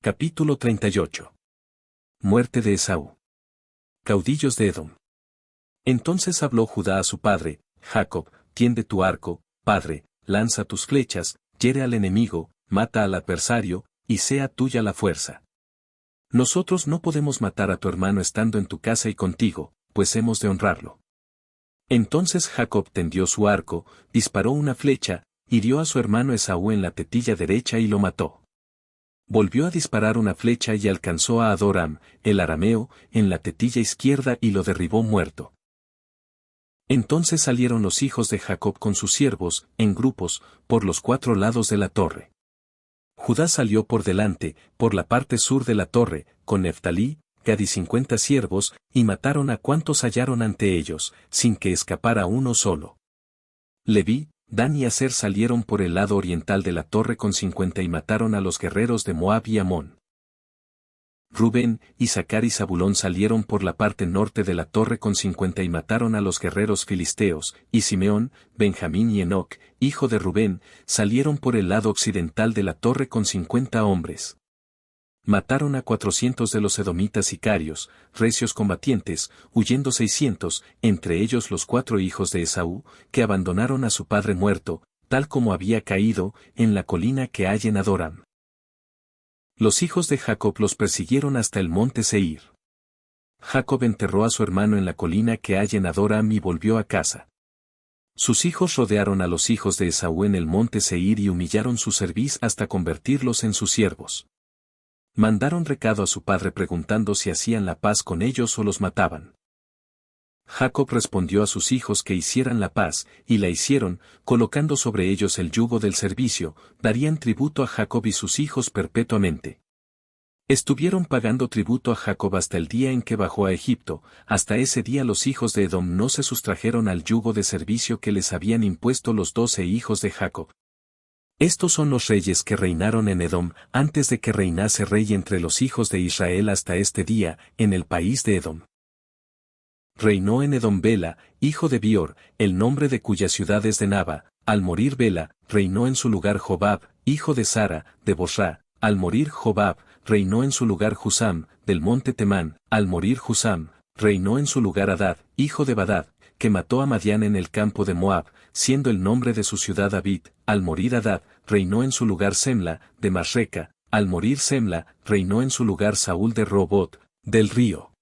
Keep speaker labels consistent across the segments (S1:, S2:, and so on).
S1: Capítulo 38. Muerte de Esaú. Caudillos de Edom. Entonces habló Judá a su padre, Jacob: tiende tu arco, padre, lanza tus flechas, hiere al enemigo, mata al adversario, y sea tuya la fuerza. Nosotros no podemos matar a tu hermano estando en tu casa y contigo, pues hemos de honrarlo. Entonces Jacob tendió su arco, disparó una flecha, hirió a su hermano Esaú en la tetilla derecha y lo mató. Volvió a disparar una flecha y alcanzó a Adoram, el arameo, en la tetilla izquierda y lo derribó muerto. Entonces salieron los hijos de Jacob con sus siervos, en grupos, por los 4 lados de la torre. Judá salió por delante, por la parte sur de la torre, con Neftalí, Gad y 50 siervos, y mataron a cuantos hallaron ante ellos, sin que escapara uno solo. Leví, Dan y Aser salieron por el lado oriental de la torre con 50 y mataron a los guerreros de Moab y Amón. Rubén, Isaacar y Zabulón salieron por la parte norte de la torre con 50 y mataron a los guerreros filisteos, y Simeón, Benjamín y Enoc, hijo de Rubén, salieron por el lado occidental de la torre con 50 hombres. Mataron a 400 de los edomitas sicarios, recios combatientes, huyendo 600, entre ellos los 4 hijos de Esaú, que abandonaron a su padre muerto, tal como había caído, en la colina que hay en Adoram. Los hijos de Jacob los persiguieron hasta el monte Seir. Jacob enterró a su hermano en la colina que hay en Adoram y volvió a casa. Sus hijos rodearon a los hijos de Esaú en el monte Seir y humillaron su cerviz hasta convertirlos en sus siervos. Mandaron recado a su padre preguntando si hacían la paz con ellos o los mataban. Jacob respondió a sus hijos que hicieran la paz, y la hicieron, colocando sobre ellos el yugo del servicio, darían tributo a Jacob y sus hijos perpetuamente. Estuvieron pagando tributo a Jacob hasta el día en que bajó a Egipto, hasta ese día los hijos de Edom no se sustrajeron al yugo de servicio que les habían impuesto los 12 hijos de Jacob. Estos son los reyes que reinaron en Edom, antes de que reinase rey entre los hijos de Israel hasta este día, en el país de Edom. Reinó en Edom Bela, hijo de Bior, el nombre de cuya ciudad es de Naba. Al morir Bela, reinó en su lugar Jobab, hijo de Sara, de Bosra. Al morir Jobab, reinó en su lugar Husam, del monte Temán. Al morir Husam, reinó en su lugar Hadad, hijo de Badad, que mató a Madián en el campo de Moab, siendo el nombre de su ciudad Abid. Al morir Hadad, reinó en su lugar Semla, de Masreca. Al morir Semla, reinó en su lugar Saúl de Robot, del río.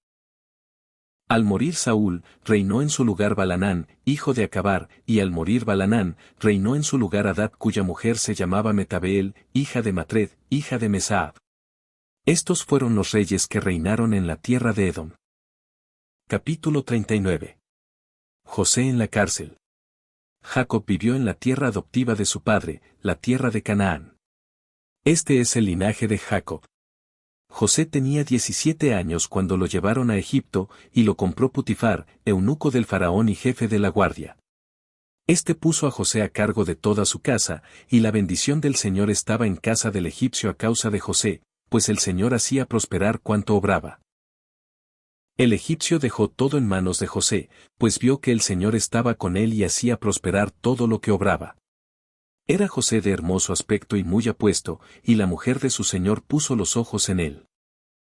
S1: Al morir Saúl, reinó en su lugar Balanán, hijo de Acabar, y al morir Balanán, reinó en su lugar Hadad cuya mujer se llamaba Metabeel, hija de Matred, hija de Mesaab. Estos fueron los reyes que reinaron en la tierra de Edom. Capítulo 39. José en la cárcel. Jacob vivió en la tierra adoptiva de su padre, la tierra de Canaán. Este es el linaje de Jacob. José tenía 17 años cuando lo llevaron a Egipto, y lo compró Putifar, eunuco del faraón y jefe de la guardia. Este puso a José a cargo de toda su casa, y la bendición del Señor estaba en casa del egipcio a causa de José, pues el Señor hacía prosperar cuanto obraba. El egipcio dejó todo en manos de José, pues vio que el Señor estaba con él y hacía prosperar todo lo que obraba. Era José de hermoso aspecto y muy apuesto, y la mujer de su señor puso los ojos en él.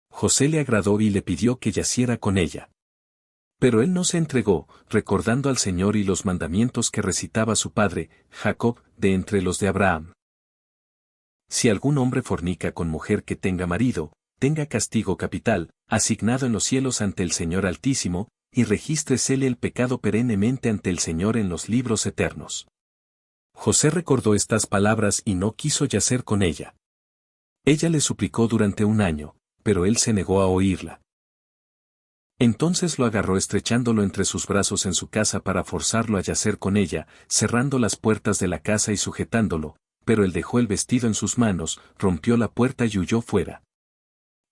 S1: José le agradó y le pidió que yaciera con ella. Pero él no se entregó, recordando al Señor y los mandamientos que recitaba su padre, Jacob, de entre los de Abraham. Si algún hombre fornica con mujer que tenga marido, tenga castigo capital, asignado en los cielos ante el Señor Altísimo, y regístresele el pecado perennemente ante el Señor en los libros eternos. José recordó estas palabras y no quiso yacer con ella. Ella le suplicó durante 1 año, pero él se negó a oírla. Entonces lo agarró estrechándolo entre sus brazos en su casa para forzarlo a yacer con ella, cerrando las puertas de la casa y sujetándolo, pero él dejó el vestido en sus manos, rompió la puerta y huyó fuera.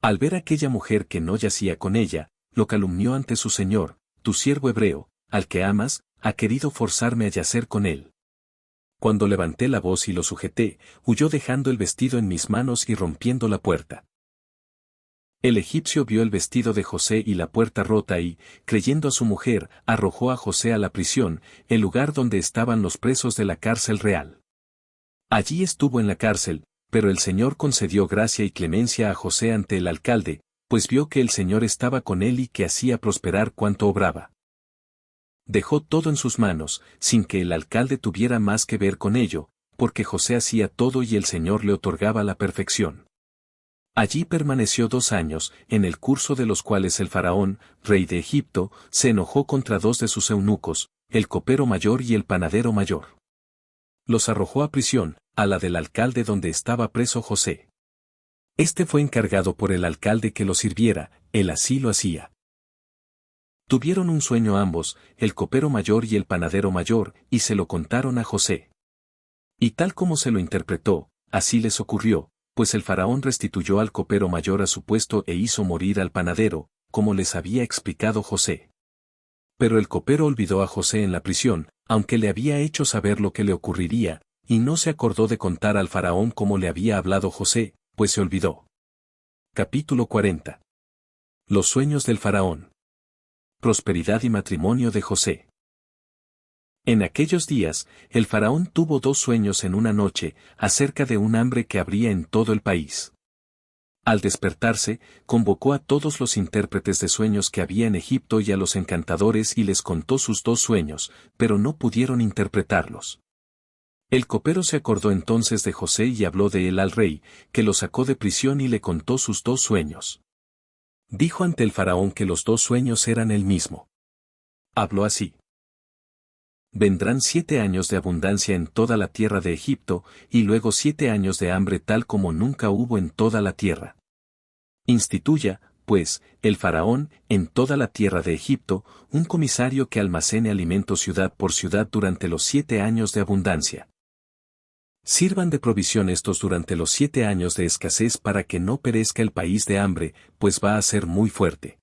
S1: Al ver aquella mujer que no yacía con ella, lo calumnió ante su señor: tu siervo hebreo, al que amas, ha querido forzarme a yacer con él. Cuando levanté la voz y lo sujeté, huyó dejando el vestido en mis manos y rompiendo la puerta. El egipcio vio el vestido de José y la puerta rota y, creyendo a su mujer, arrojó a José a la prisión, el lugar donde estaban los presos de la cárcel real. Allí estuvo en la cárcel, Pero el Señor concedió gracia y clemencia a José ante el alcalde, pues vio que el Señor estaba con él y que hacía prosperar cuanto obraba. Dejó todo en sus manos, sin que el alcalde tuviera más que ver con ello, porque José hacía todo y el Señor le otorgaba la perfección. Allí permaneció 2 años, en el curso de los cuales el faraón, rey de Egipto, se enojó contra 2 de sus eunucos, el copero mayor y el panadero mayor. Los arrojó a prisión, a la del alcalde donde estaba preso José. Este fue encargado por el alcalde que lo sirviera, él así lo hacía. Tuvieron un sueño ambos, el copero mayor y el panadero mayor, y se lo contaron a José. Y tal como se lo interpretó, así les ocurrió, pues el faraón restituyó al copero mayor a su puesto e hizo morir al panadero, como les había explicado José. Pero el copero olvidó a José en la prisión, aunque le había hecho saber lo que le ocurriría, y no se acordó de contar al faraón como le había hablado José, pues se olvidó. Capítulo 40. Los sueños del faraón. Prosperidad y matrimonio de José. En aquellos días, el faraón tuvo 2 sueños en una noche, acerca de un hambre que habría en todo el país. Al despertarse, convocó a todos los intérpretes de sueños que había en Egipto y a los encantadores y les contó sus 2 sueños, pero no pudieron interpretarlos. El copero se acordó entonces de José y habló de él al rey, que lo sacó de prisión y le contó sus 2 sueños. Dijo ante el faraón que los 2 sueños eran el mismo. Habló así. Vendrán 7 años de abundancia en toda la tierra de Egipto, y luego 7 años de hambre tal como nunca hubo en toda la tierra. Instituya, pues, el faraón, en toda la tierra de Egipto, un comisario que almacene alimento ciudad por ciudad durante los 7 años de abundancia. Sirvan de provisión estos durante los 7 años de escasez para que no perezca el país de hambre, pues va a ser muy fuerte.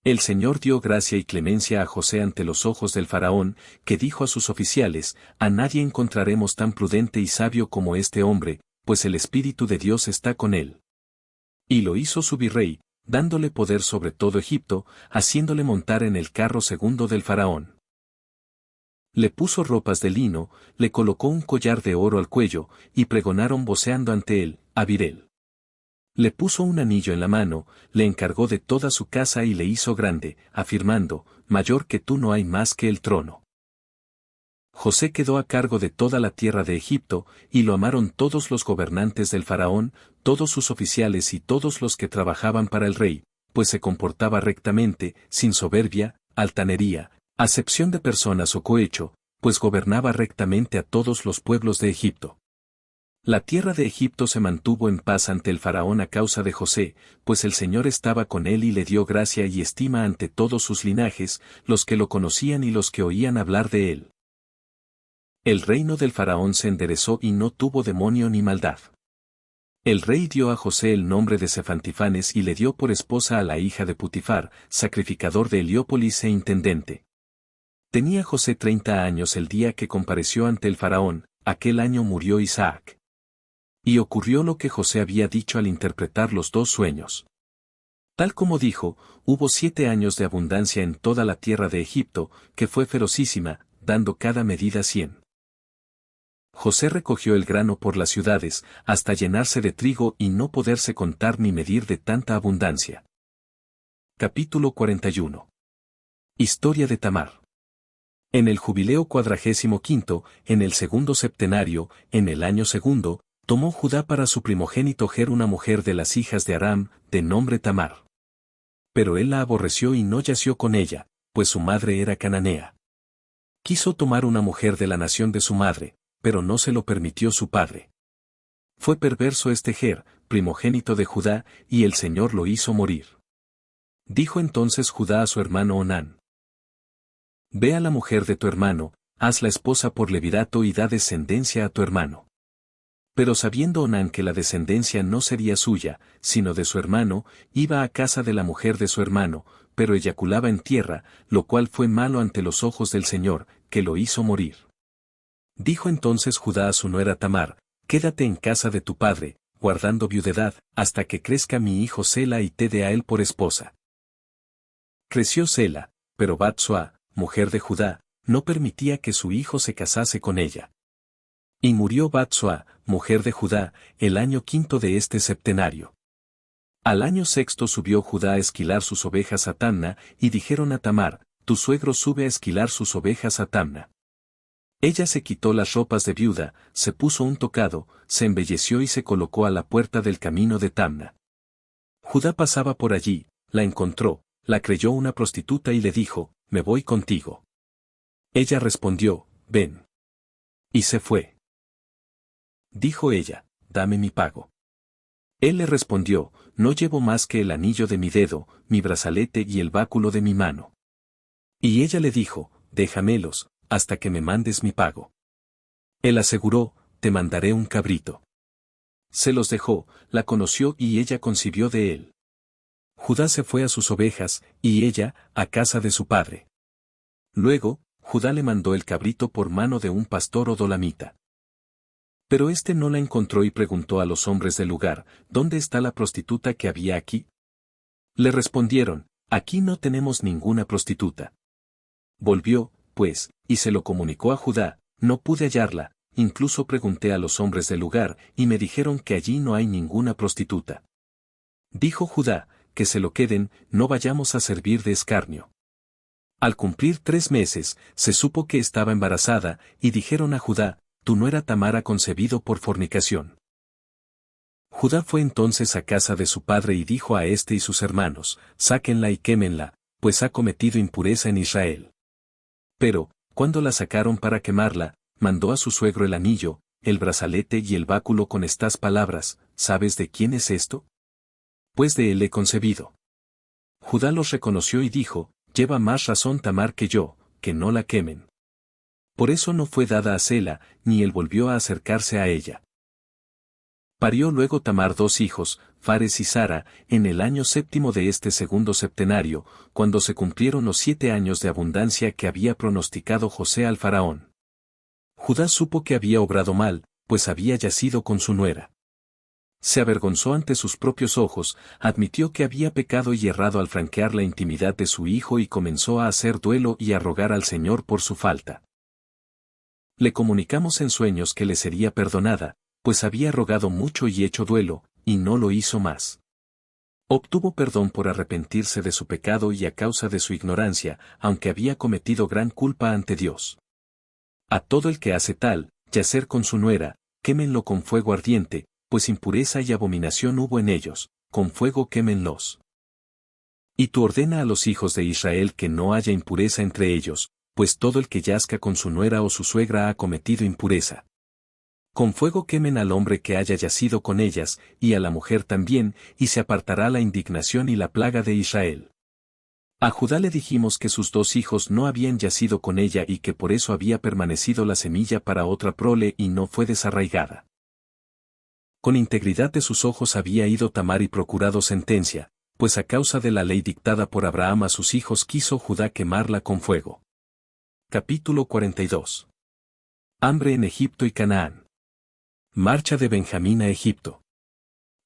S1: El Señor dio gracia y clemencia a José ante los ojos del faraón, que dijo a sus oficiales, a nadie encontraremos tan prudente y sabio como este hombre, pues el Espíritu de Dios está con él. Y lo hizo su virrey, dándole poder sobre todo Egipto, haciéndole montar en el carro segundo del faraón. Le puso ropas de lino, le colocó un collar de oro al cuello, y pregonaron voceando ante él, Abirel. Le puso un anillo en la mano, le encargó de toda su casa y le hizo grande, afirmando, mayor que tú no hay más que el trono. José quedó a cargo de toda la tierra de Egipto, y lo amaron todos los gobernantes del faraón, todos sus oficiales y todos los que trabajaban para el rey, pues se comportaba rectamente, sin soberbia, altanería, acepción de personas o cohecho, pues gobernaba rectamente a todos los pueblos de Egipto. La tierra de Egipto se mantuvo en paz ante el faraón a causa de José, pues el Señor estaba con él y le dio gracia y estima ante todos sus linajes, los que lo conocían y los que oían hablar de él. El reino del faraón se enderezó y no tuvo demonio ni maldad. El rey dio a José el nombre de Sefantifanes y le dio por esposa a la hija de Putifar, sacrificador de Heliópolis e intendente. Tenía José 30 años el día que compareció ante el faraón, aquel año murió Isaac. Y ocurrió lo que José había dicho al interpretar los 2 sueños. Tal como dijo, hubo 7 años de abundancia en toda la tierra de Egipto, que fue ferocísima, dando cada medida 100. José recogió el grano por las ciudades, hasta llenarse de trigo y no poderse contar ni medir de tanta abundancia. Capítulo 41. Historia de Tamar. En el jubileo 45, en el segundo septenario, en el año segundo, tomó Judá para su primogénito Ger una mujer de las hijas de Aram, de nombre Tamar. Pero él la aborreció y no yació con ella, pues su madre era cananea. Quiso tomar una mujer de la nación de su madre, pero no se lo permitió su padre. Fue perverso este Ger, primogénito de Judá, y el Señor lo hizo morir. Dijo entonces Judá a su hermano Onán: Ve a la mujer de tu hermano, hazla esposa por levirato y da descendencia a tu hermano. Pero sabiendo Onán que la descendencia no sería suya, sino de su hermano, iba a casa de la mujer de su hermano, pero eyaculaba en tierra, lo cual fue malo ante los ojos del Señor, que lo hizo morir. Dijo entonces Judá a su nuera Tamar: Quédate en casa de tu padre, guardando viudedad, hasta que crezca mi hijo Sela y te dé a él por esposa. Creció Sela, pero Bat-Suá, mujer de Judá, no permitía que su hijo se casase con ella. Y murió Bat-Sua, mujer de Judá, el año quinto de este septenario. Al año sexto subió Judá a esquilar sus ovejas a Tamna, y dijeron a Tamar, tu suegro sube a esquilar sus ovejas a Tamna. Ella se quitó las ropas de viuda, se puso un tocado, se embelleció y se colocó a la puerta del camino de Tamna. Judá pasaba por allí, la encontró, la creyó una prostituta y le dijo, me voy contigo. Ella respondió, ven. Y se fue. Dijo ella, dame mi pago. Él le respondió, no llevo más que el anillo de mi dedo, mi brazalete y el báculo de mi mano. Y ella le dijo, déjamelos, hasta que me mandes mi pago. Él aseguró, te mandaré un cabrito. Se los dejó, la conoció y ella concibió de él. Judá se fue a sus ovejas, y ella, a casa de su padre. Luego, Judá le mandó el cabrito por mano de un pastor odolamita. Pero éste no la encontró y preguntó a los hombres del lugar, ¿dónde está la prostituta que había aquí? Le respondieron, aquí no tenemos ninguna prostituta. Volvió, pues, y se lo comunicó a Judá, no pude hallarla, incluso pregunté a los hombres del lugar, y me dijeron que allí no hay ninguna prostituta. Dijo Judá, que se lo queden, no vayamos a servir de escarnio. Al cumplir 3 meses, se supo que estaba embarazada, y dijeron a Judá, tu nuera Tamar ha concebido por fornicación. Judá fue entonces a casa de su padre y dijo a éste y sus hermanos, sáquenla y quémenla, pues ha cometido impureza en Israel. Pero, cuando la sacaron para quemarla, mandó a su suegro el anillo, el brazalete y el báculo con estas palabras, ¿sabes de quién es esto? Pues de él he concebido. Judá los reconoció y dijo, lleva más razón Tamar que yo, que no la quemen. Por eso no fue dada a Sela, ni él volvió a acercarse a ella. Parió luego Tamar 2 hijos, Fares y Sara, en el año séptimo de este segundo septenario, cuando se cumplieron los 7 años de abundancia que había pronosticado José al faraón. Judá supo que había obrado mal, pues había yacido con su nuera. Se avergonzó ante sus propios ojos, admitió que había pecado y errado al franquear la intimidad de su hijo y comenzó a hacer duelo y a rogar al Señor por su falta. Le comunicamos en sueños que le sería perdonada, pues había rogado mucho y hecho duelo, y no lo hizo más. Obtuvo perdón por arrepentirse de su pecado y a causa de su ignorancia, aunque había cometido gran culpa ante Dios. A todo el que hace tal, yacer con su nuera, quémenlo con fuego ardiente, pues impureza y abominación hubo en ellos, con fuego quémenlos. Y tú ordena a los hijos de Israel que no haya impureza entre ellos, pues todo el que yazca con su nuera o su suegra ha cometido impureza. Con fuego quemen al hombre que haya yacido con ellas, y a la mujer también, y se apartará la indignación y la plaga de Israel. A Judá le dijimos que sus 2 hijos no habían yacido con ella y que por eso había permanecido la semilla para otra prole y no fue desarraigada. Con integridad de sus ojos había ido Tamar y procurado sentencia, pues a causa de la ley dictada por Abraham a sus hijos quiso Judá quemarla con fuego. Capítulo 42. Hambre en Egipto y Canaán. Marcha de Benjamín a Egipto.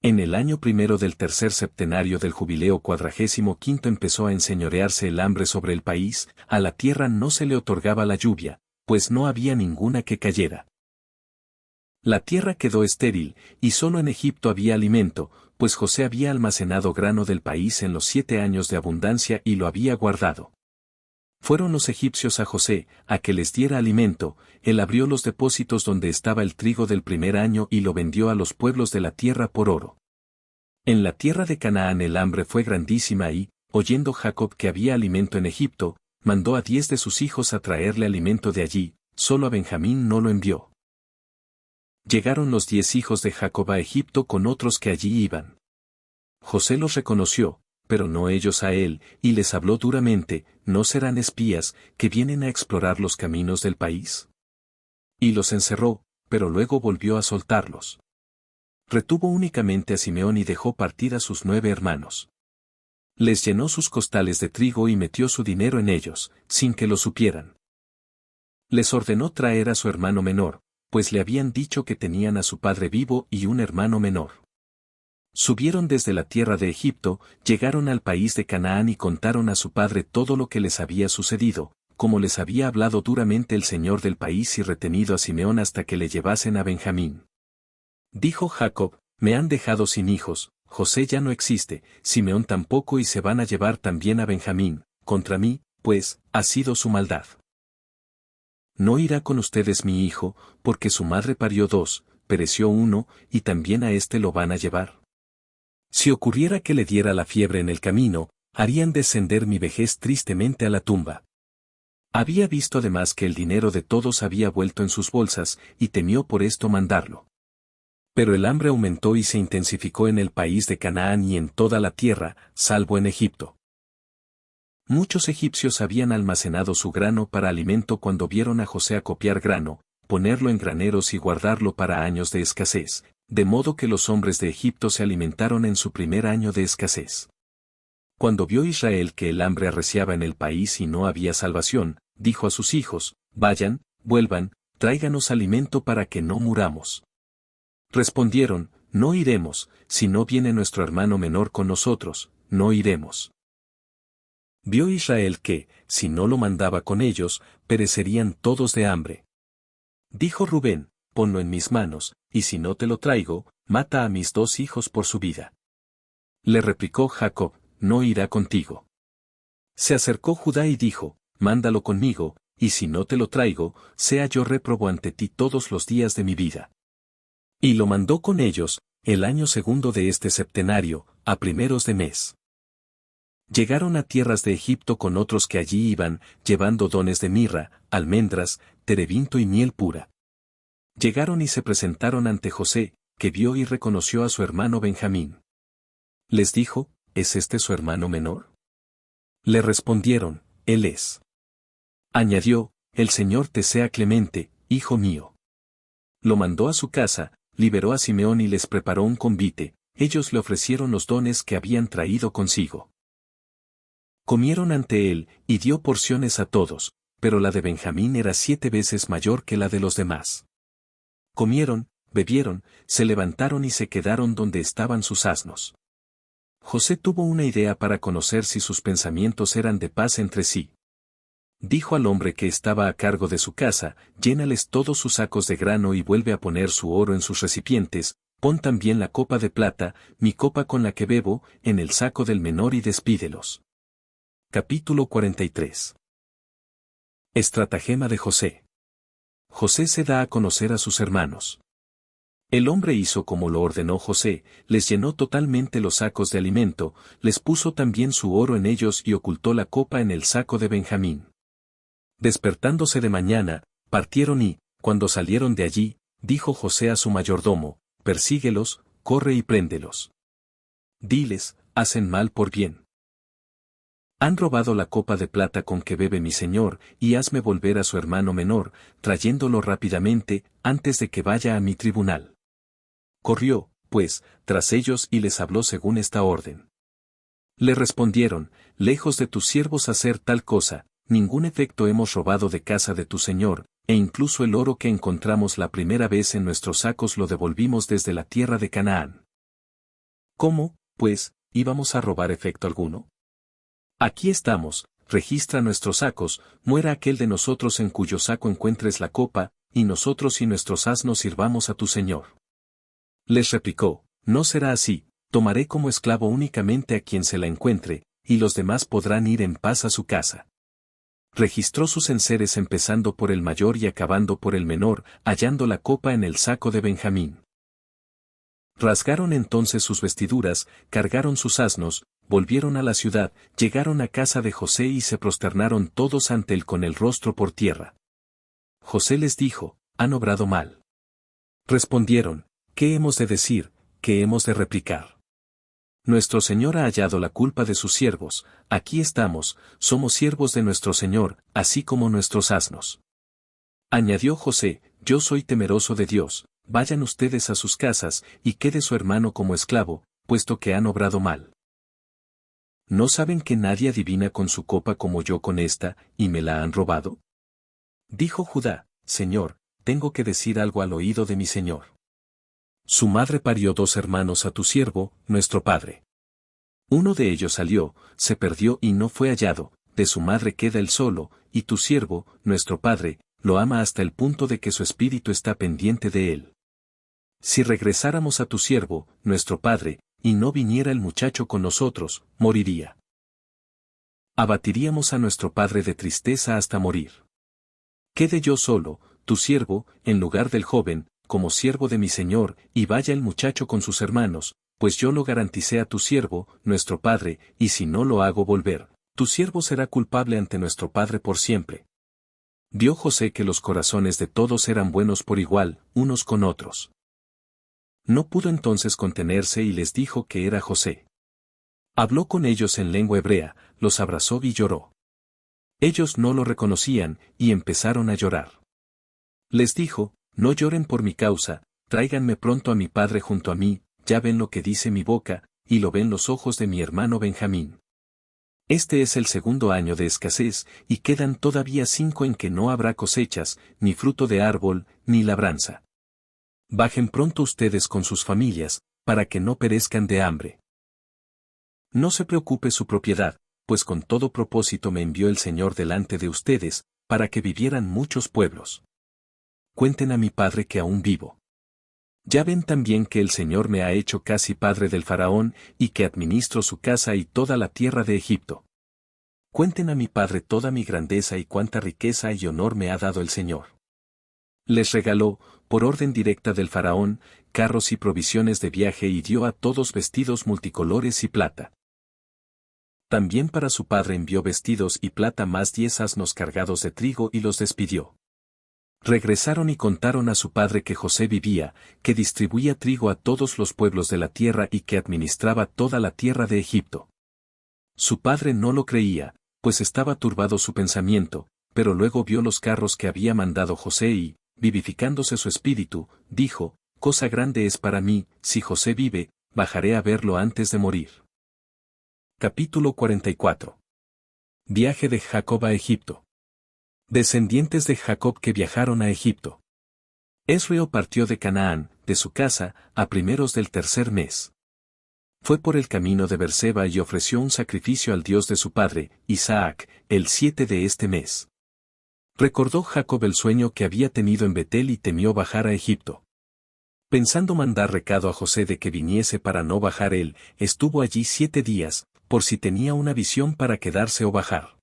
S1: En el año primero del tercer septenario del jubileo 45 empezó a enseñorearse el hambre sobre el país, a la tierra no se le otorgaba la lluvia, pues no había ninguna que cayera. La tierra quedó estéril, y solo en Egipto había alimento, pues José había almacenado grano del país en los 7 años de abundancia y lo había guardado. Fueron los egipcios a José, a que les diera alimento, él abrió los depósitos donde estaba el trigo del primer año y lo vendió a los pueblos de la tierra por oro. En la tierra de Canaán el hambre fue grandísima y, oyendo Jacob que había alimento en Egipto, mandó a 10 de sus hijos a traerle alimento de allí, solo a Benjamín no lo envió. Llegaron los 10 hijos de Jacob a Egipto con otros que allí iban. José los reconoció, pero no ellos a él, y les habló duramente, ¿no serán espías, que vienen a explorar los caminos del país? Y los encerró, pero luego volvió a soltarlos. Retuvo únicamente a Simeón y dejó partir a sus 9 hermanos. Les llenó sus costales de trigo y metió su dinero en ellos, sin que lo supieran. Les ordenó traer a su hermano menor, pues le habían dicho que tenían a su padre vivo y un hermano menor. Subieron desde la tierra de Egipto, llegaron al país de Canaán y contaron a su padre todo lo que les había sucedido, como les había hablado duramente el señor del país y retenido a Simeón hasta que le llevasen a Benjamín. Dijo Jacob, me han dejado sin hijos, José ya no existe, Simeón tampoco y se van a llevar también a Benjamín, contra mí, pues, ha sido su maldad. No irá con ustedes mi hijo, porque su madre parió dos, pereció uno, y también a éste lo van a llevar. Si ocurriera que le diera la fiebre en el camino, harían descender mi vejez tristemente a la tumba. Había visto además que el dinero de todos había vuelto en sus bolsas, y temió por esto mandarlo. Pero el hambre aumentó y se intensificó en el país de Canaán y en toda la tierra, salvo en Egipto. Muchos egipcios habían almacenado su grano para alimento cuando vieron a José acopiar grano, ponerlo en graneros y guardarlo para años de escasez, de modo que los hombres de Egipto se alimentaron en su primer año de escasez. Cuando vio Israel que el hambre arreciaba en el país y no había salvación, dijo a sus hijos, vayan, vuelvan, tráiganos alimento para que no muramos. Respondieron, no iremos, si no viene nuestro hermano menor con nosotros, no iremos. Vio Israel que, si no lo mandaba con ellos, perecerían todos de hambre. Dijo Rubén, ponlo en mis manos, y si no te lo traigo, mata a mis dos hijos por su vida. Le replicó Jacob, no irá contigo. Se acercó Judá y dijo, mándalo conmigo, y si no te lo traigo, sea yo réprobo ante ti todos los días de mi vida. Y lo mandó con ellos, el año segundo de este septenario, a primeros de mes. Llegaron a tierras de Egipto con otros que allí iban, llevando dones de mirra, almendras, terebinto y miel pura. Llegaron y se presentaron ante José, que vio y reconoció a su hermano Benjamín. Les dijo, ¿es este su hermano menor? Le respondieron, él es. Añadió, el Señor te sea clemente, hijo mío. Lo mandó a su casa, liberó a Simeón y les preparó un convite, ellos le ofrecieron los dones que habían traído consigo. Comieron ante él, y dio porciones a todos, pero la de Benjamín era 7 veces mayor que la de los demás. Comieron, bebieron, se levantaron y se quedaron donde estaban sus asnos. José tuvo una idea para conocer si sus pensamientos eran de paz entre sí. Dijo al hombre que estaba a cargo de su casa, llénales todos sus sacos de grano y vuelve a poner su oro en sus recipientes, pon también la copa de plata, mi copa con la que bebo, en el saco del menor y despídelos. Capítulo 43. Estratagema de José. José se da a conocer a sus hermanos. El hombre hizo como lo ordenó José, les llenó totalmente los sacos de alimento, les puso también su oro en ellos y ocultó la copa en el saco de Benjamín. Despertándose de mañana, partieron y, cuando salieron de allí, dijo José a su mayordomo, persíguelos, corre y préndelos. Diles, hacen mal por bien. Han robado la copa de plata con que bebe mi señor, y hazme volver a su hermano menor, trayéndolo rápidamente, antes de que vaya a mi tribunal. Corrió, pues, tras ellos y les habló según esta orden. Le respondieron, lejos de tus siervos hacer tal cosa, ningún efecto hemos robado de casa de tu señor, e incluso el oro que encontramos la primera vez en nuestros sacos lo devolvimos desde la tierra de Canaán. ¿Cómo, pues, íbamos a robar efecto alguno? Aquí estamos, registra nuestros sacos, muera aquel de nosotros en cuyo saco encuentres la copa, y nosotros y nuestros asnos sirvamos a tu señor. Les replicó, no será así, tomaré como esclavo únicamente a quien se la encuentre, y los demás podrán ir en paz a su casa. Registró sus enseres empezando por el mayor y acabando por el menor, hallando la copa en el saco de Benjamín. Rasgaron entonces sus vestiduras, cargaron sus asnos, volvieron a la ciudad, llegaron a casa de José y se prosternaron todos ante él con el rostro por tierra. José les dijo, han obrado mal. Respondieron, ¿qué hemos de decir, qué hemos de replicar? Nuestro Señor ha hallado la culpa de sus siervos, aquí estamos, somos siervos de nuestro Señor, así como nuestros asnos. Añadió José, yo soy temeroso de Dios, vayan ustedes a sus casas, y quede su hermano como esclavo, puesto que han obrado mal. ¿No saben que nadie adivina con su copa como yo con esta, y me la han robado? Dijo Judá, Señor, tengo que decir algo al oído de mi señor. Su madre parió 2 hermanos a tu siervo, nuestro padre. Uno de ellos salió, se perdió y no fue hallado, de su madre queda él solo, y tu siervo, nuestro padre, lo ama hasta el punto de que su espíritu está pendiente de él. Si regresáramos a tu siervo, nuestro padre, y no viniera el muchacho con nosotros, moriría. Abatiríamos a nuestro padre de tristeza hasta morir. Quede yo solo, tu siervo, en lugar del joven, como siervo de mi señor, y vaya el muchacho con sus hermanos, pues yo lo garanticé a tu siervo, nuestro padre, y si no lo hago volver, tu siervo será culpable ante nuestro padre por siempre. Vio José que los corazones de todos eran buenos por igual, unos con otros. No pudo entonces contenerse y les dijo que era José. Habló con ellos en lengua hebrea, los abrazó y lloró. Ellos no lo reconocían, y empezaron a llorar. Les dijo, no lloren por mi causa, tráiganme pronto a mi padre junto a mí, ya ven lo que dice mi boca, y lo ven los ojos de mi hermano Benjamín. Este es el segundo año de escasez, y quedan todavía 5 en que no habrá cosechas, ni fruto de árbol, ni labranza. Bajen pronto ustedes con sus familias, para que no perezcan de hambre. No se preocupe su propiedad, pues con todo propósito me envió el Señor delante de ustedes, para que vivieran muchos pueblos. Cuenten a mi padre que aún vivo. Ya ven también que el Señor me ha hecho casi padre del faraón, y que administro su casa y toda la tierra de Egipto. Cuenten a mi padre toda mi grandeza y cuánta riqueza y honor me ha dado el Señor. Les regaló, por orden directa del faraón, carros y provisiones de viaje y dio a todos vestidos multicolores y plata. También para su padre envió vestidos y plata más 10 asnos cargados de trigo y los despidió. Regresaron y contaron a su padre que José vivía, que distribuía trigo a todos los pueblos de la tierra y que administraba toda la tierra de Egipto. Su padre no lo creía, pues estaba turbado su pensamiento, pero luego vio los carros que había mandado José y, vivificándose su espíritu, dijo, cosa grande es para mí, si José vive, bajaré a verlo antes de morir. Capítulo 44. Viaje de Jacob a Egipto. Descendientes de Jacob que viajaron a Egipto. Esreo partió de Canaán, de su casa, a primeros del tercer mes. Fue por el camino de Berseba y ofreció un sacrificio al Dios de su padre, Isaac, el 7 de este mes. Recordó Jacob el sueño que había tenido en Betel y temió bajar a Egipto. Pensando mandar recado a José de que viniese para no bajar él, estuvo allí 7 días, por si tenía una visión para quedarse o bajar.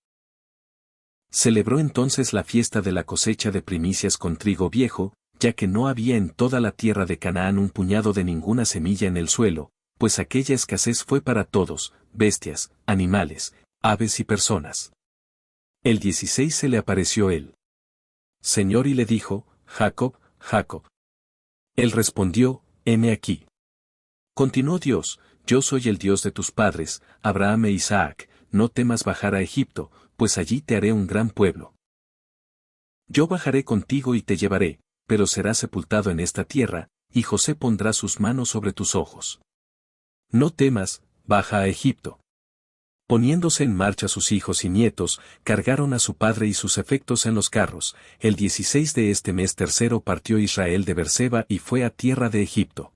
S1: Celebró entonces la fiesta de la cosecha de primicias con trigo viejo, ya que no había en toda la tierra de Canaán un puñado de ninguna semilla en el suelo, pues aquella escasez fue para todos, bestias, animales, aves y personas. El 16 se le apareció él. Señor, y le dijo, Jacob, Jacob. Él respondió, heme aquí. Continuó Dios, yo soy el Dios de tus padres, Abraham e Isaac, no temas bajar a Egipto, pues allí te haré un gran pueblo. Yo bajaré contigo y te llevaré, pero serás sepultado en esta tierra, y José pondrá sus manos sobre tus ojos. No temas, baja a Egipto. Poniéndose en marcha sus hijos y nietos, cargaron a su padre y sus efectos en los carros. El 16 de este mes tercero partió Israel de Berseba y fue a tierra de Egipto.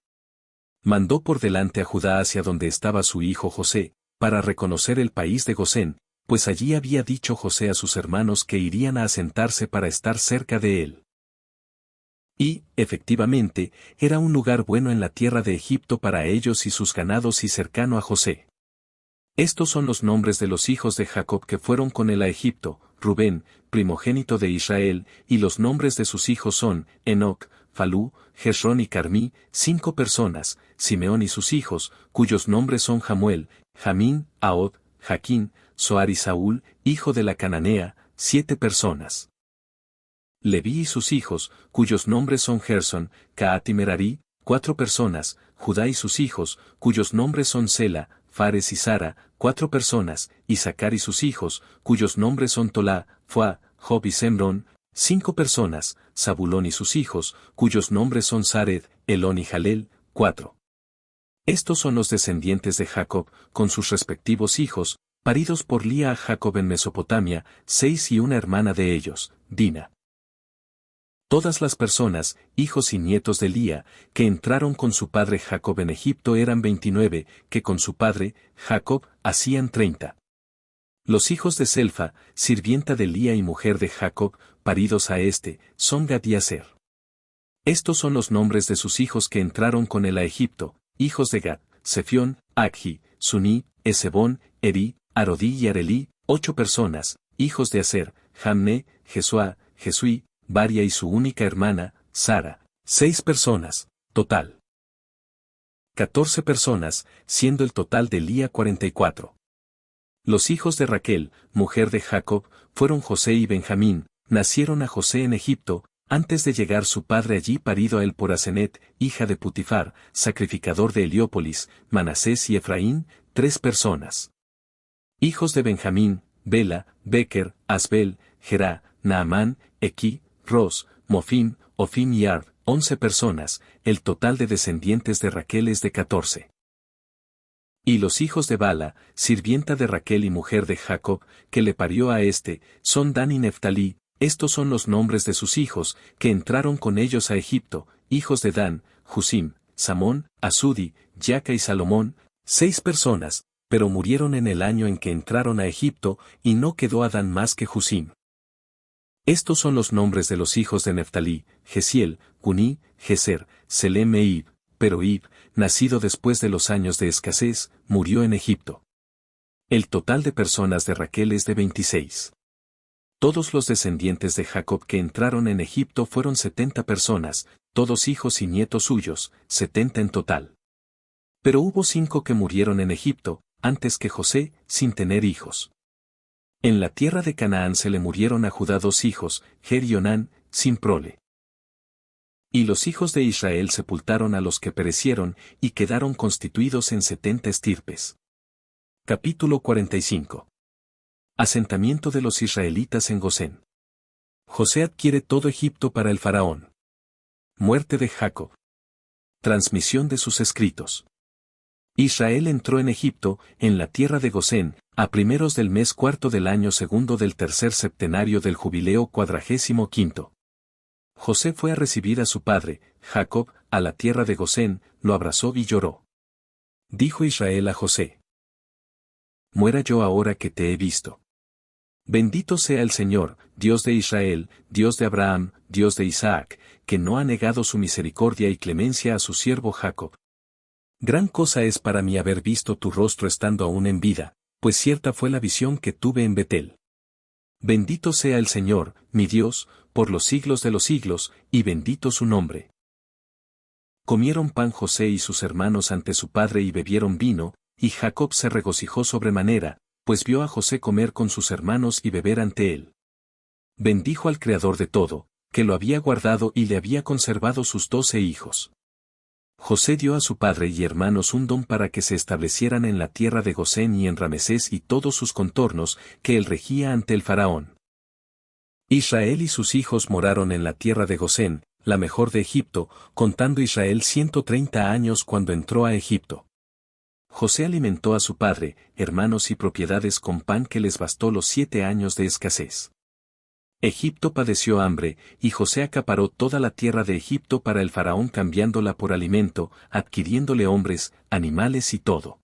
S1: Mandó por delante a Judá hacia donde estaba su hijo José, para reconocer el país de Gosén, pues allí había dicho José a sus hermanos que irían a asentarse para estar cerca de él. Y, efectivamente, era un lugar bueno en la tierra de Egipto para ellos y sus ganados y cercano a José. Estos son los nombres de los hijos de Jacob que fueron con él a Egipto: Rubén, primogénito de Israel, y los nombres de sus hijos son, Enoc, Falú, Jezrón y Carmí, 5 personas, Simeón y sus hijos, cuyos nombres son Jamuel, Jamín, Ahod, Jaquín, Soar y Saúl, hijo de la cananea, 7 personas. Leví y sus hijos, cuyos nombres son Gersón, Caat y Merari, 4 personas, Judá y sus hijos, cuyos nombres son Sela, Fares y Sara, 4 personas, Isaacar y sus hijos, cuyos nombres son Tolá, Fuá, Job y Semrón, 5 personas, Zabulón y sus hijos, cuyos nombres son Sared, Elón y Jalel, 4. Estos son los descendientes de Jacob, con sus respectivos hijos, paridos por Lía a Jacob en Mesopotamia, 6 y una hermana de ellos, Dina. Todas las personas, hijos y nietos de Lía, que entraron con su padre Jacob en Egipto eran 29, que con su padre, Jacob, hacían 30. Los hijos de Selfa, sirvienta de Lía y mujer de Jacob, paridos a este, son Gad y Aser. Estos son los nombres de sus hijos que entraron con él a Egipto, hijos de Gad, Sefión, Aggi, Suní, Esebón, Eri, Arodí y Arelí, 8 personas, hijos de Aser, Jamné, Jesuá, Jesuí, Baria y su única hermana, Sara, 6 personas, total. 14 personas, siendo el total de Lía 44. Los hijos de Raquel, mujer de Jacob, fueron José y Benjamín, nacieron a José en Egipto, antes de llegar su padre allí parido a él por Asenet, hija de Putifar, sacrificador de Heliópolis, Manasés y Efraín, 3 personas. Hijos de Benjamín, Bela, Beker, Asbel, Gerá, Naamán, Equi, Ros, Mofim, Ofim y Ard, 11 personas, el total de descendientes de Raquel es de 14. Y los hijos de Bala, sirvienta de Raquel y mujer de Jacob, que le parió a este, son Dan y Neftalí. Estos son los nombres de sus hijos, que entraron con ellos a Egipto, hijos de Dan, Husim, Samón, Asudi, Yaca y Salomón, 6 personas, pero murieron en el año en que entraron a Egipto, y no quedó a Dan más que Husim. Estos son los nombres de los hijos de Neftalí, Gesiel, Cuní, Geser, Selem e Ib, pero Ib, nacido después de los años de escasez, murió en Egipto. El total de personas de Raquel es de 26. Todos los descendientes de Jacob que entraron en Egipto fueron 70 personas, todos hijos y nietos suyos, 70 en total. Pero hubo 5 que murieron en Egipto, antes que José, sin tener hijos. En la tierra de Canaán se le murieron a Judá 2 hijos, Ger y Onán, sin prole. Y los hijos de Israel sepultaron a los que perecieron, y quedaron constituidos en 70 estirpes. Capítulo 45. Asentamiento de los israelitas en Gosén. José adquiere todo Egipto para el faraón. Muerte de Jacob. Transmisión de sus escritos. Israel entró en Egipto, en la tierra de Gosén, a primeros del mes cuarto del año segundo del tercer septenario del jubileo 45. José fue a recibir a su padre, Jacob, a la tierra de Gosén, lo abrazó y lloró. Dijo Israel a José: muera yo ahora que te he visto. Bendito sea el Señor, Dios de Israel, Dios de Abraham, Dios de Isaac, que no ha negado su misericordia y clemencia a su siervo Jacob. Gran cosa es para mí haber visto tu rostro estando aún en vida, pues cierta fue la visión que tuve en Betel. Bendito sea el Señor, mi Dios, por los siglos de los siglos, y bendito su nombre. Comieron pan José y sus hermanos ante su padre y bebieron vino, y Jacob se regocijó sobremanera, pues vio a José comer con sus hermanos y beber ante él. Bendijo al Creador de todo, que lo había guardado y le había conservado sus 12 hijos. José dio a su padre y hermanos un don para que se establecieran en la tierra de Gosén y en Ramesés y todos sus contornos, que él regía ante el faraón. Israel y sus hijos moraron en la tierra de Gosén, la mejor de Egipto, contando Israel 130 años cuando entró a Egipto. José alimentó a su padre, hermanos y propiedades con pan que les bastó los 7 años de escasez. Egipto padeció hambre, y José acaparó toda la tierra de Egipto para el faraón cambiándola por alimento, adquiriéndole hombres, animales y todo.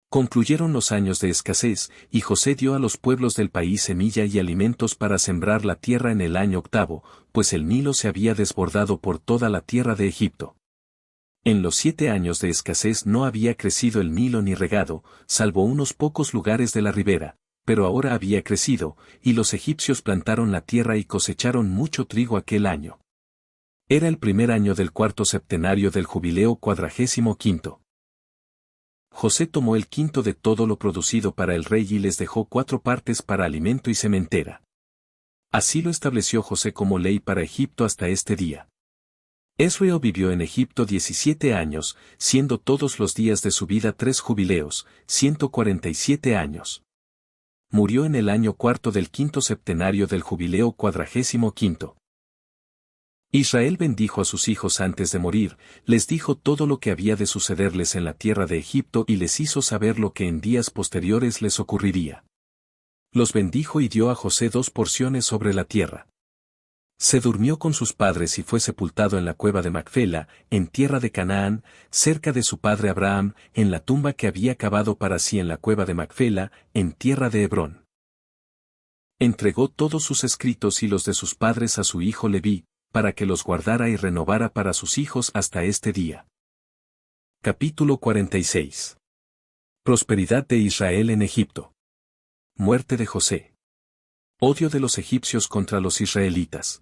S1: Concluyeron los años de escasez, y José dio a los pueblos del país semilla y alimentos para sembrar la tierra en el año 8, pues el Nilo se había desbordado por toda la tierra de Egipto. En los 7 años de escasez no había crecido el Nilo ni regado, salvo unos pocos lugares de la ribera, pero ahora había crecido, y los egipcios plantaron la tierra y cosecharon mucho trigo aquel año. Era el primer año del cuarto septenario del jubileo 45. José tomó el quinto de todo lo producido para el rey y les dejó 4 partes para alimento y sementera. Así lo estableció José como ley para Egipto hasta este día. Esreo vivió en Egipto 17 años, siendo todos los días de su vida 3 jubileos, 147 años. Murió en el año cuarto del quinto septenario del jubileo 45. Israel bendijo a sus hijos antes de morir, les dijo todo lo que había de sucederles en la tierra de Egipto y les hizo saber lo que en días posteriores les ocurriría. Los bendijo y dio a José 2 porciones sobre la tierra. Se durmió con sus padres y fue sepultado en la cueva de Macfela, en tierra de Canaán, cerca de su padre Abraham, en la tumba que había cavado para sí en la cueva de Macfela, en tierra de Hebrón. Entregó todos sus escritos y los de sus padres a su hijo Leví, para que los guardara y renovara para sus hijos hasta este día. Capítulo 46. Prosperidad de Israel en Egipto. Muerte de José. Odio de los egipcios contra los israelitas.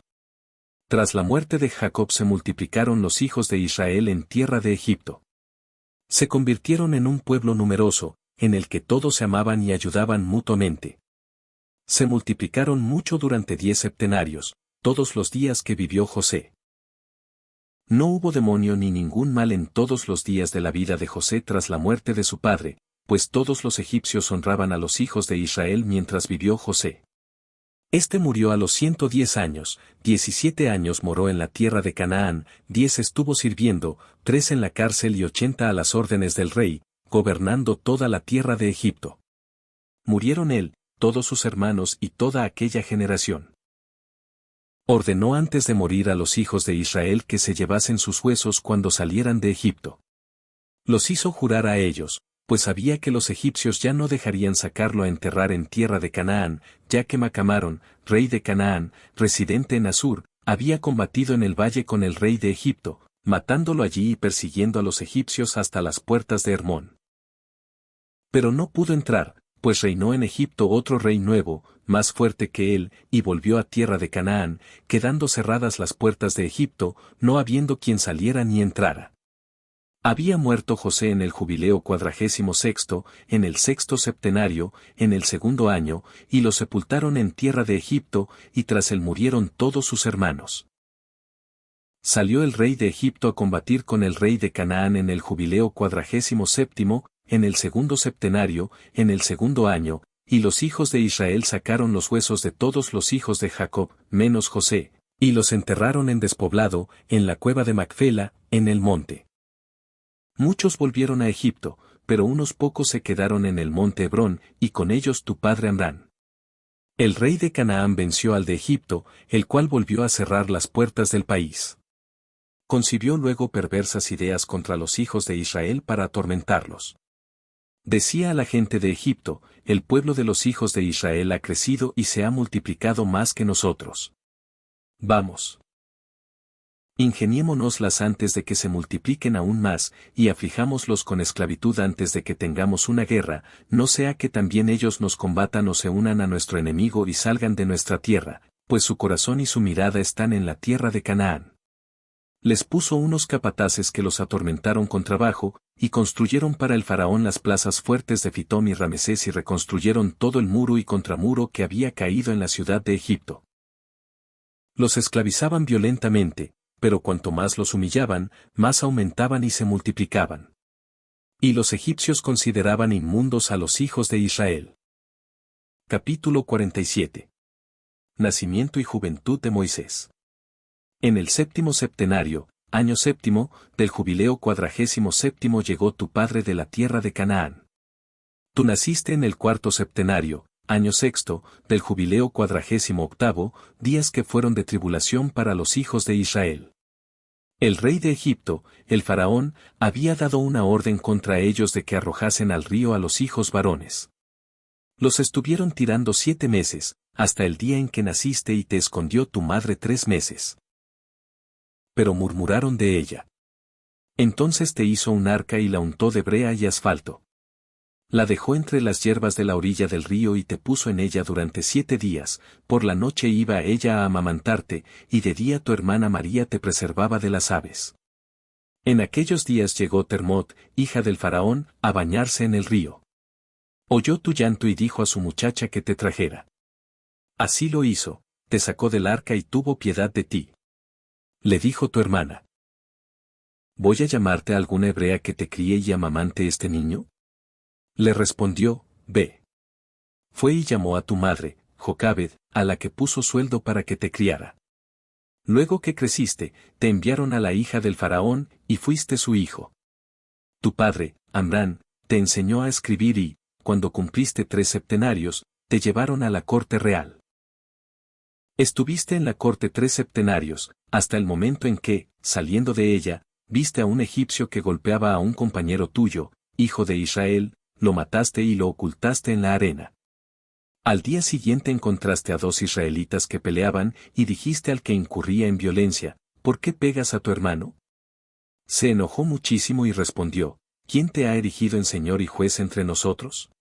S1: Tras la muerte de Jacob se multiplicaron los hijos de Israel en tierra de Egipto. Se convirtieron en un pueblo numeroso, en el que todos se amaban y ayudaban mutuamente. Se multiplicaron mucho durante 10 septenarios, todos los días que vivió José. No hubo demonio ni ningún mal en todos los días de la vida de José tras la muerte de su padre, pues todos los egipcios honraban a los hijos de Israel mientras vivió José. Este murió a los 110 años, 17 años moró en la tierra de Canaán, 10 estuvo sirviendo, 3 en la cárcel y 80 a las órdenes del rey, gobernando toda la tierra de Egipto. Murieron él, todos sus hermanos y toda aquella generación. Ordenó antes de morir a los hijos de Israel que se llevasen sus huesos cuando salieran de Egipto. Los hizo jurar a ellos, pues sabía que los egipcios ya no dejarían sacarlo a enterrar en tierra de Canaán, ya que Macamarón, rey de Canaán, residente en Asur, había combatido en el valle con el rey de Egipto, matándolo allí y persiguiendo a los egipcios hasta las puertas de Hermón. Pero no pudo entrar, pues reinó en Egipto otro rey nuevo, más fuerte que él, y volvió a tierra de Canaán, quedando cerradas las puertas de Egipto, no habiendo quien saliera ni entrara. Había muerto José en el jubileo 46º, en el 6º septenario, en el 2º año, y lo sepultaron en tierra de Egipto, y tras él murieron todos sus hermanos. Salió el rey de Egipto a combatir con el rey de Canaán en el jubileo 47º, en el 2º septenario, en el 2º año, y los hijos de Israel sacaron los huesos de todos los hijos de Jacob, menos José, y los enterraron en despoblado, en la cueva de Macfela, en el monte. Muchos volvieron a Egipto, pero unos pocos se quedaron en el monte Hebrón, y con ellos tu padre Amrán. El rey de Canaán venció al de Egipto, el cual volvió a cerrar las puertas del país. Concibió luego perversas ideas contra los hijos de Israel para atormentarlos. Decía a la gente de Egipto, el pueblo de los hijos de Israel ha crecido y se ha multiplicado más que nosotros. Vamos. Ingeniémonoslas antes de que se multipliquen aún más, y aflijámoslos con esclavitud antes de que tengamos una guerra, no sea que también ellos nos combatan o se unan a nuestro enemigo y salgan de nuestra tierra, pues su corazón y su mirada están en la tierra de Canaán. Les puso unos capataces que los atormentaron con trabajo, y construyeron para el faraón las plazas fuertes de Fitón y Ramesés y reconstruyeron todo el muro y contramuro que había caído en la ciudad de Egipto. Los esclavizaban violentamente, pero cuanto más los humillaban, más aumentaban y se multiplicaban. Y los egipcios consideraban inmundos a los hijos de Israel. Capítulo 47. Nacimiento y juventud de Moisés. En el 7º septenario, año 7º, del jubileo 47º llegó tu padre de la tierra de Canaán. Tú naciste en el 4º septenario, año 6º, del jubileo 48º, días que fueron de tribulación para los hijos de Israel. El rey de Egipto, el faraón, había dado una orden contra ellos de que arrojasen al río a los hijos varones. Los estuvieron tirando 7 meses, hasta el día en que naciste y te escondió tu madre 3 meses. Pero murmuraron de ella. Entonces te hizo un arca y la untó de brea y asfalto. La dejó entre las hierbas de la orilla del río y te puso en ella durante 7 días, por la noche iba ella a amamantarte, y de día tu hermana María te preservaba de las aves. En aquellos días llegó Termot, hija del faraón, a bañarse en el río. Oyó tu llanto y dijo a su muchacha que te trajera. Así lo hizo, te sacó del arca y tuvo piedad de ti. Le dijo tu hermana. ¿Voy a llamarte a alguna hebrea que te críe y amamante este niño? Le respondió, ve. Fue y llamó a tu madre, Jocabed, a la que puso sueldo para que te criara. Luego que creciste, te enviaron a la hija del faraón, y fuiste su hijo. Tu padre, Amrán, te enseñó a escribir y, cuando cumpliste 3 septenarios, te llevaron a la corte real. Estuviste en la corte 3 septenarios, hasta el momento en que, saliendo de ella, viste a un egipcio que golpeaba a un compañero tuyo, hijo de Israel, lo mataste y lo ocultaste en la arena. Al día siguiente encontraste a 2 israelitas que peleaban y dijiste al que incurría en violencia, ¿por qué pegas a tu hermano? Se enojó muchísimo y respondió, ¿quién te ha erigido en señor y juez entre nosotros?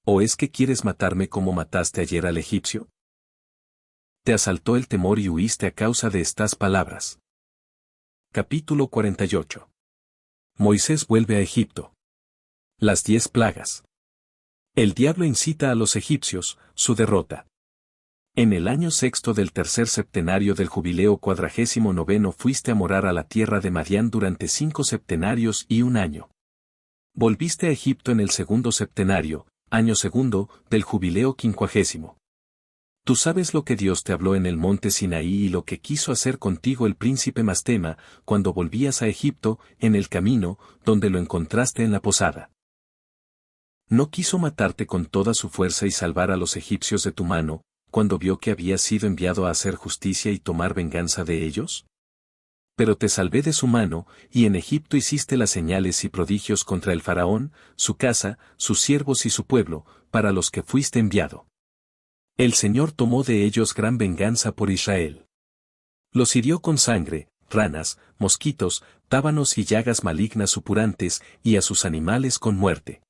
S1: ¿O es que quieres matarme como mataste ayer al egipcio? Te asaltó el temor y huiste a causa de estas palabras. Capítulo 48. Moisés vuelve a Egipto. Las 10 plagas. El diablo incita a los egipcios, su derrota. En el año sexto del tercer septenario del jubileo 49 fuiste a morar a la tierra de Madián durante 5 septenarios y 1 año. Volviste a Egipto en el segundo septenario, año segundo, del jubileo 50. Tú sabes lo que Dios te habló en el monte Sinaí y lo que quiso hacer contigo el príncipe Mastema, cuando volvías a Egipto, en el camino, donde lo encontraste en la posada. ¿No quiso matarte con toda su fuerza y salvar a los egipcios de tu mano, cuando vio que habías sido enviado a hacer justicia y tomar venganza de ellos? Pero te salvé de su mano, y en Egipto hiciste las señales y prodigios contra el faraón, su casa, sus siervos y su pueblo, para los que fuiste enviado. El Señor tomó de ellos gran venganza por Israel. Los hirió con sangre, ranas, mosquitos, tábanos y llagas malignas supurantes, y a sus animales con muerte.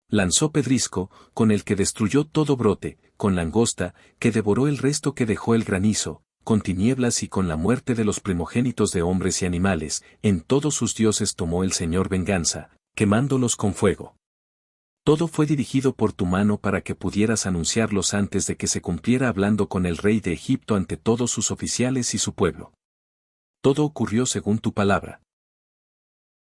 S1: Lanzó pedrisco, con el que destruyó todo brote, con langosta, que devoró el resto que dejó el granizo, con tinieblas y con la muerte de los primogénitos de hombres y animales, en todos sus dioses tomó el Señor venganza, quemándolos con fuego. Todo fue dirigido por tu mano para que pudieras anunciarlos antes de que se cumpliera hablando con el rey de Egipto ante todos sus oficiales y su pueblo. Todo ocurrió según tu palabra.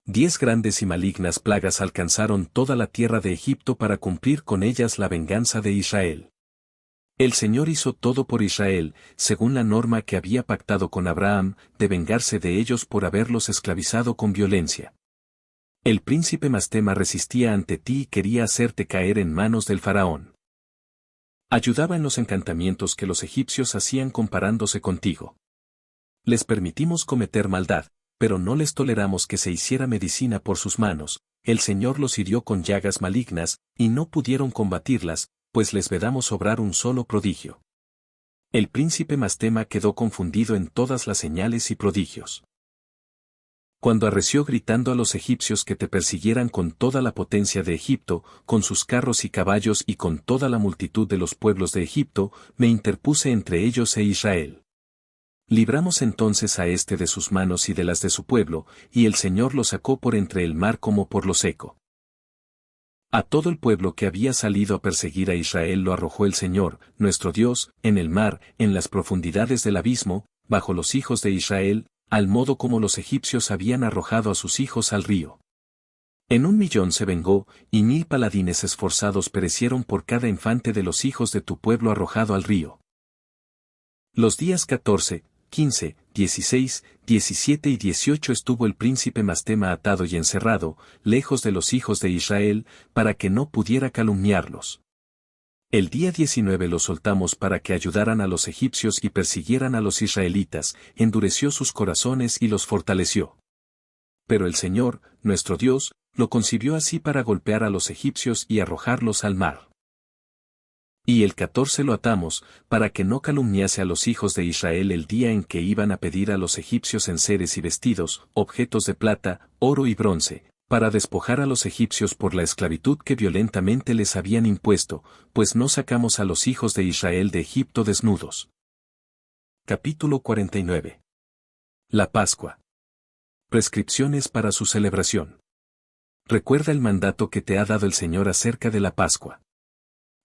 S1: 10 grandes y malignas plagas alcanzaron toda la tierra de Egipto para cumplir con ellas la venganza de Israel. El Señor hizo todo por Israel, según la norma que había pactado con Abraham, de vengarse de ellos por haberlos esclavizado con violencia. El príncipe Mastema resistía ante ti y quería hacerte caer en manos del faraón. Ayudaba en los encantamientos que los egipcios hacían comparándose contigo. Les permitimos cometer maldad, pero no les toleramos que se hiciera medicina por sus manos, el Señor los hirió con llagas malignas, y no pudieron combatirlas, pues les vedamos obrar un solo prodigio. El príncipe Mastema quedó confundido en todas las señales y prodigios. Cuando arreció gritando a los egipcios que te persiguieran con toda la potencia de Egipto, con sus carros y caballos y con toda la multitud de los pueblos de Egipto, me interpuse entre ellos e Israel. Libramos entonces a éste de sus manos y de las de su pueblo, y el Señor lo sacó por entre el mar como por lo seco. A todo el pueblo que había salido a perseguir a Israel lo arrojó el Señor, nuestro Dios, en el mar, en las profundidades del abismo, bajo los hijos de Israel, al modo como los egipcios habían arrojado a sus hijos al río. En 1.000.000 se vengó, y 1.000 paladines esforzados perecieron por cada infante de los hijos de tu pueblo arrojado al río. Los días 14, 15, 16, 17 y 18 estuvo el príncipe Mastema atado y encerrado, lejos de los hijos de Israel, para que no pudiera calumniarlos. El día 19 los soltamos para que ayudaran a los egipcios y persiguieran a los israelitas, endureció sus corazones y los fortaleció. Pero el Señor, nuestro Dios, lo concibió así para golpear a los egipcios y arrojarlos al mar. Y el 14 lo atamos, para que no calumniase a los hijos de Israel el día en que iban a pedir a los egipcios enseres y vestidos, objetos de plata, oro y bronce, para despojar a los egipcios por la esclavitud que violentamente les habían impuesto, pues no sacamos a los hijos de Israel de Egipto desnudos. Capítulo 49. La Pascua. Prescripciones para su celebración. Recuerda el mandato que te ha dado el Señor acerca de la Pascua.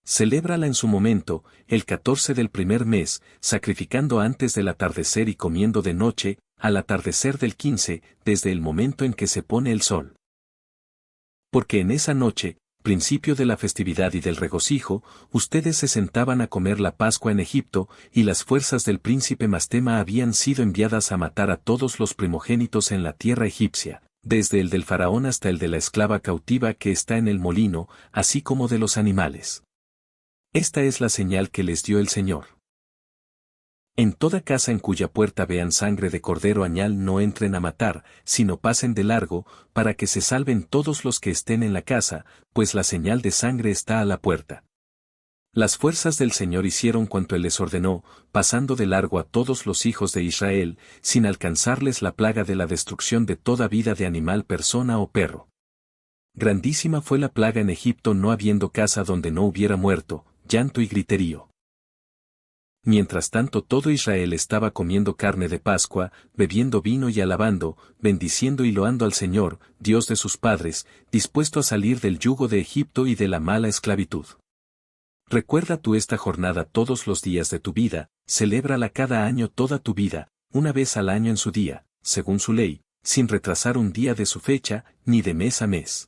S1: Celébrala en su momento, el 14 del primer mes, sacrificando antes del atardecer y comiendo de noche, al atardecer del 15, desde el momento en que se pone el sol. Porque en esa noche, principio de la festividad y del regocijo, ustedes se sentaban a comer la Pascua en Egipto, y las fuerzas del príncipe Mastema habían sido enviadas a matar a todos los primogénitos en la tierra egipcia, desde el del faraón hasta el de la esclava cautiva que está en el molino, así como de los animales. Esta es la señal que les dio el Señor. En toda casa en cuya puerta vean sangre de cordero añal no entren a matar, sino pasen de largo, para que se salven todos los que estén en la casa, pues la señal de sangre está a la puerta. Las fuerzas del Señor hicieron cuanto Él les ordenó, pasando de largo a todos los hijos de Israel, sin alcanzarles la plaga de la destrucción de toda vida de animal, persona o perro. Grandísima fue la plaga en Egipto, no habiendo casa donde no hubiera muerto, llanto y griterío. Mientras tanto todo Israel estaba comiendo carne de Pascua, bebiendo vino y alabando, bendiciendo y loando al Señor, Dios de sus padres, dispuesto a salir del yugo de Egipto y de la mala esclavitud. Recuerda tú esta jornada todos los días de tu vida, celébrala cada año toda tu vida, una vez al año en su día, según su ley, sin retrasar un día de su fecha, ni de mes a mes.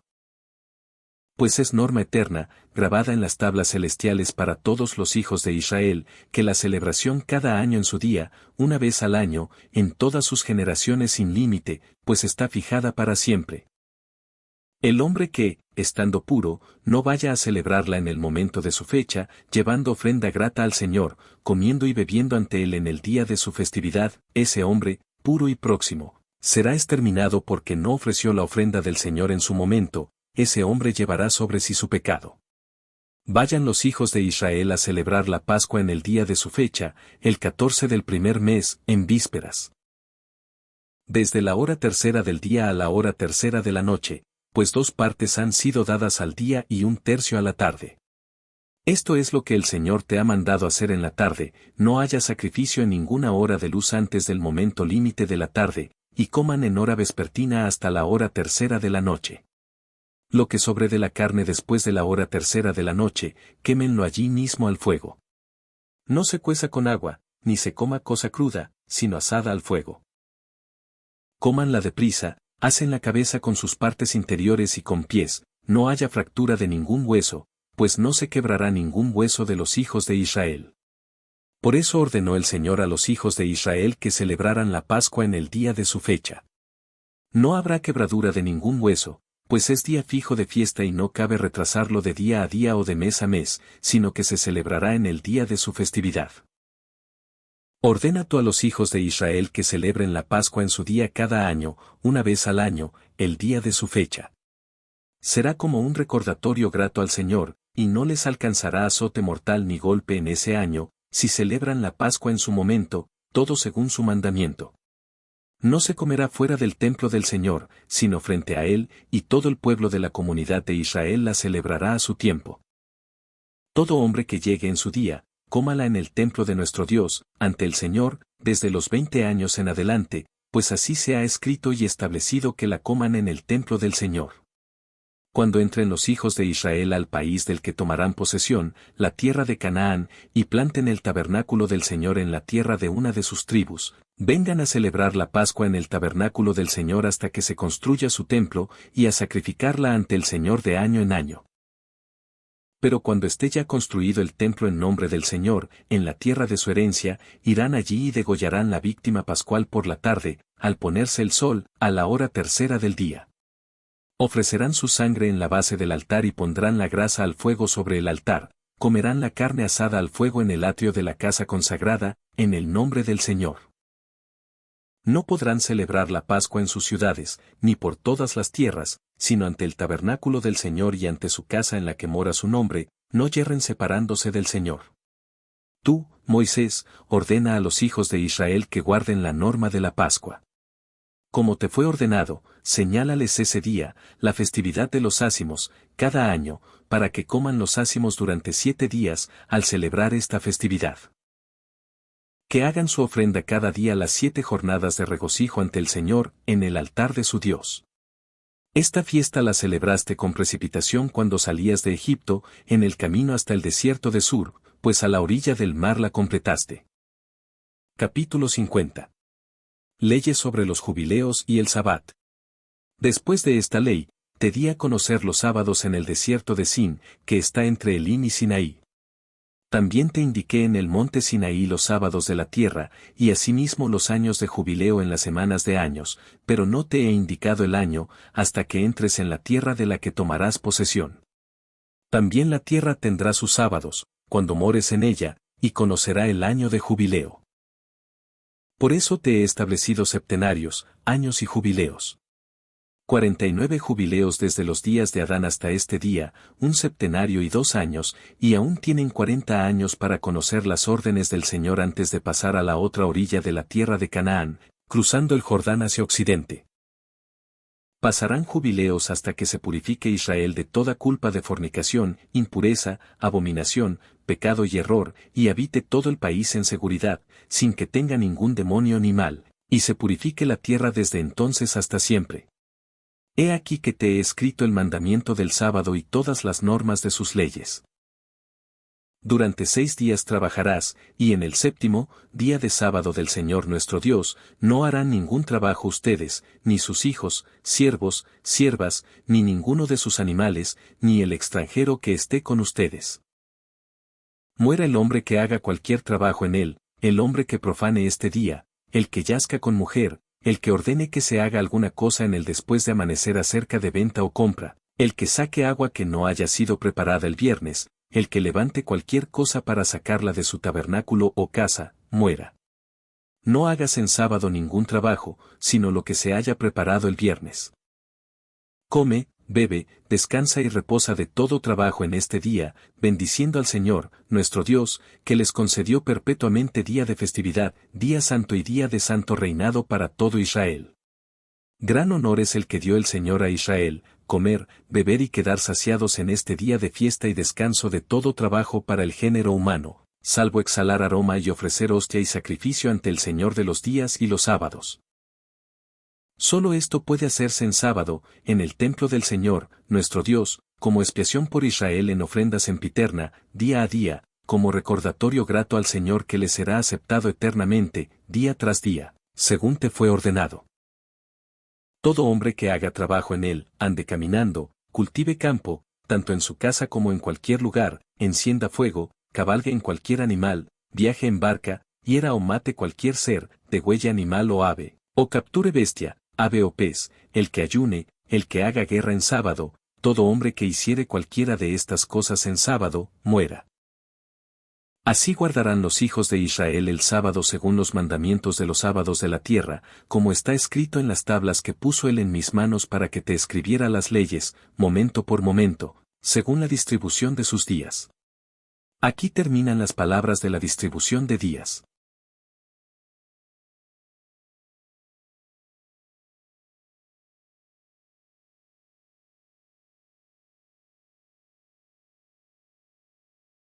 S1: Pues es norma eterna, grabada en las tablas celestiales para todos los hijos de Israel, que la celebración cada año en su día, una vez al año, en todas sus generaciones sin límite, pues está fijada para siempre. El hombre que, estando puro, no vaya a celebrarla en el momento de su fecha, llevando ofrenda grata al Señor, comiendo y bebiendo ante Él en el día de su festividad, ese hombre, puro y próximo, será exterminado porque no ofreció la ofrenda del Señor en su momento, ese hombre llevará sobre sí su pecado. Vayan los hijos de Israel a celebrar la Pascua en el día de su fecha, el 14 del primer mes, en vísperas. Desde la hora tercera del día a la hora tercera de la noche, pues 2 partes han sido dadas al día y 1/3 a la tarde. Esto es lo que el Señor te ha mandado hacer en la tarde, no haya sacrificio en ninguna hora de luz antes del momento límite de la tarde, y coman en hora vespertina hasta la hora tercera de la noche. Lo que sobre de la carne después de la hora tercera de la noche, quémenlo allí mismo al fuego. No se cueza con agua, ni se coma cosa cruda, sino asada al fuego. Cómanla deprisa, hacen la cabeza con sus partes interiores y con pies, no haya fractura de ningún hueso, pues no se quebrará ningún hueso de los hijos de Israel. Por eso ordenó el Señor a los hijos de Israel que celebraran la Pascua en el día de su fecha. No habrá quebradura de ningún hueso, pues es día fijo de fiesta y no cabe retrasarlo de día a día o de mes a mes, sino que se celebrará en el día de su festividad. Ordena tú a los hijos de Israel que celebren la Pascua en su día cada año, una vez al año, el día de su fecha. Será como un recordatorio grato al Señor, y no les alcanzará azote mortal ni golpe en ese año, si celebran la Pascua en su momento, todo según su mandamiento. No se comerá fuera del templo del Señor, sino frente a Él, y todo el pueblo de la comunidad de Israel la celebrará a su tiempo. Todo hombre que llegue en su día, cómala en el templo de nuestro Dios, ante el Señor, desde los 20 años en adelante, pues así se ha escrito y establecido que la coman en el templo del Señor. Cuando entren los hijos de Israel al país del que tomarán posesión, la tierra de Canaán, y planten el tabernáculo del Señor en la tierra de una de sus tribus, vengan a celebrar la Pascua en el tabernáculo del Señor hasta que se construya su templo, y a sacrificarla ante el Señor de año en año. Pero cuando esté ya construido el templo en nombre del Señor, en la tierra de su herencia, irán allí y degollarán la víctima pascual por la tarde, al ponerse el sol, a la hora tercera del día. Ofrecerán su sangre en la base del altar y pondrán la grasa al fuego sobre el altar, comerán la carne asada al fuego en el atrio de la casa consagrada, en el nombre del Señor. No podrán celebrar la Pascua en sus ciudades, ni por todas las tierras, sino ante el tabernáculo del Señor y ante su casa en la que mora su nombre, no yerren separándose del Señor. Tú, Moisés, ordena a los hijos de Israel que guarden la norma de la Pascua. Como te fue ordenado, señálales ese día, la festividad de los ázimos, cada año, para que coman los ázimos durante 7 días, al celebrar esta festividad. Que hagan su ofrenda cada día las 7 jornadas de regocijo ante el Señor, en el altar de su Dios. Esta fiesta la celebraste con precipitación cuando salías de Egipto, en el camino hasta el desierto de Sur, pues a la orilla del mar la completaste. Capítulo 50. Leyes sobre los jubileos y el Sabbat. Después de esta ley, te di a conocer los sábados en el desierto de Sin, que está entre Elín y Sinaí. También te indiqué en el monte Sinaí los sábados de la tierra, y asimismo los años de jubileo en las semanas de años, pero no te he indicado el año, hasta que entres en la tierra de la que tomarás posesión. También la tierra tendrá sus sábados, cuando mores en ella, y conocerá el año de jubileo. Por eso te he establecido septenarios, años y jubileos. 49 jubileos desde los días de Adán hasta este día, un septenario y 2 años, y aún tienen 40 años para conocer las órdenes del Señor antes de pasar a la otra orilla de la tierra de Canaán, cruzando el Jordán hacia occidente. Pasarán jubileos hasta que se purifique Israel de toda culpa de fornicación, impureza, abominación, pecado y error, y habite todo el país en seguridad, sin que tenga ningún demonio ni mal, y se purifique la tierra desde entonces hasta siempre. He aquí que te he escrito el mandamiento del sábado y todas las normas de sus leyes. Durante 6 días trabajarás, y en el séptimo, día de sábado del Señor nuestro Dios, no harán ningún trabajo ustedes, ni sus hijos, siervos, siervas, ni ninguno de sus animales, ni el extranjero que esté con ustedes. Muera el hombre que haga cualquier trabajo en él, el hombre que profane este día, el que yazca con mujer, el que ordene que se haga alguna cosa en él después de amanecer acerca de venta o compra, el que saque agua que no haya sido preparada el viernes, el que levante cualquier cosa para sacarla de su tabernáculo o casa, muera. No hagas en sábado ningún trabajo, sino lo que se haya preparado el viernes. Come, bebe, descansa y reposa de todo trabajo en este día, bendiciendo al Señor, nuestro Dios, que les concedió perpetuamente día de festividad, día santo y día de santo reinado para todo Israel. Gran honor es el que dio el Señor a Israel, comer, beber y quedar saciados en este día de fiesta y descanso de todo trabajo para el género humano, salvo exhalar aroma y ofrecer hostia y sacrificio ante el Señor de los días y los sábados. Solo esto puede hacerse en sábado, en el templo del Señor, nuestro Dios, como expiación por Israel en ofrenda sempiterna, día a día, como recordatorio grato al Señor que le será aceptado eternamente, día tras día, según te fue ordenado. Todo hombre que haga trabajo en él, ande caminando, cultive campo, tanto en su casa como en cualquier lugar, encienda fuego, cabalgue en cualquier animal, viaje en barca, hiera o mate cualquier ser, degüelle animal o ave, o capture bestia, ave o pez, el que ayune, el que haga guerra en sábado, todo hombre que hiciere cualquiera de estas cosas en sábado, muera. Así guardarán los hijos de Israel el sábado según los mandamientos de los sábados de la tierra, como está escrito en las tablas que puso él en mis manos para que te escribiera las leyes, momento por momento, según la distribución de sus días. Aquí terminan las palabras de la distribución de días.